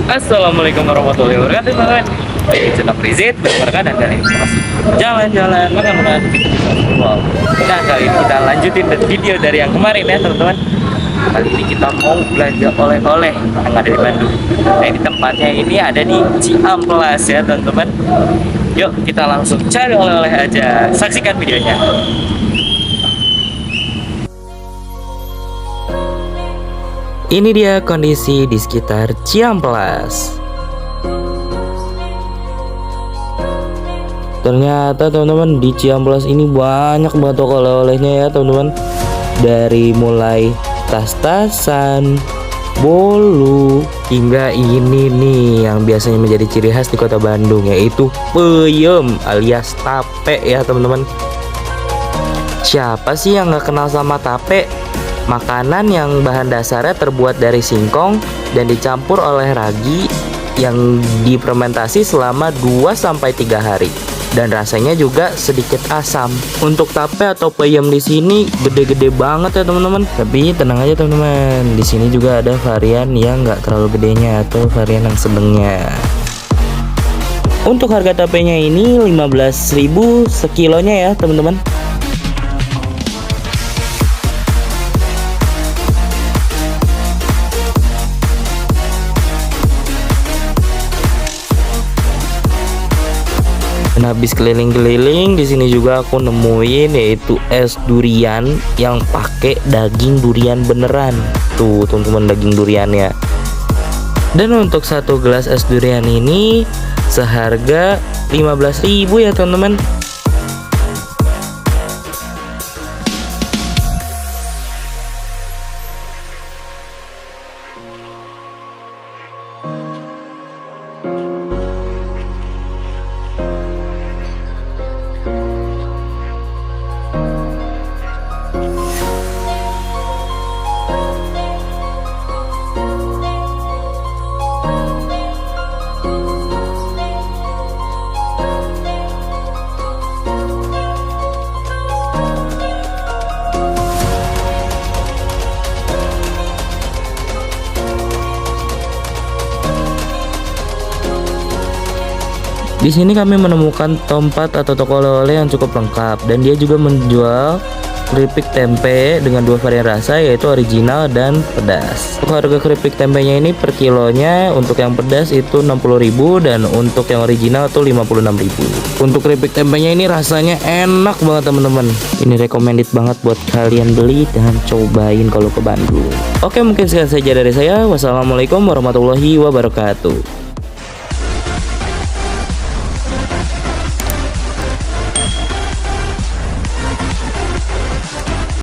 Assalamualaikum warahmatullahi wabarakatuh, teman-teman. Baik, sedang Rizit berkenan dari informasi jalan-jalan makan-makan. Wow. Nah, kali ini kita lanjutin video dari yang kemarin ya, teman-teman. Kali ini kita mau belanja oleh-oleh yang ada di Bandung. Nah, ini tempatnya ini ada di Ciamplas ya, teman-teman. Yuk, kita langsung cari oleh-oleh aja. Saksikan videonya. Ini dia kondisi di sekitar Ciamplas. Ternyata teman-teman di Ciamplas ini banyak banget toko oleh-olehnya ya teman-teman. Dari mulai tas-tasan, bolu, hingga ini nih yang biasanya menjadi ciri khas di kota Bandung, yaitu peyem alias tape ya teman-teman. Siapa sih yang nggak kenal sama tape? Makanan yang bahan dasarnya terbuat dari singkong dan dicampur oleh ragi yang difermentasi selama 2-3 hari. Dan rasanya juga sedikit asam. Untuk tape atau peyem di sini gede-gede banget ya teman-teman. Tapi tenang aja teman-teman, di sini juga ada varian yang nggak terlalu gedenya atau varian yang sedangnya. Untuk harga tapenya ini 15.000 sekilonya ya teman-teman. Dan habis keliling-keliling di sini juga aku nemuin yaitu es durian yang pakai daging durian beneran. Tuh teman-teman, daging duriannya. Dan untuk satu gelas es durian ini seharga 15.000 ya teman-teman. Di sini kami menemukan tempat atau toko oleh-oleh yang cukup lengkap, dan dia juga menjual keripik tempe dengan 2 varian rasa, yaitu original dan pedas. Untuk harga keripik tempenya ini per kilonya, untuk yang pedas itu 60.000 dan untuk yang original itu 56.000. Untuk keripik tempenya ini rasanya enak banget teman-teman. Ini recommended banget buat kalian beli dan cobain kalau ke Bandung. Oke, mungkin sekian saja dari saya. Wassalamualaikum warahmatullahi wabarakatuh.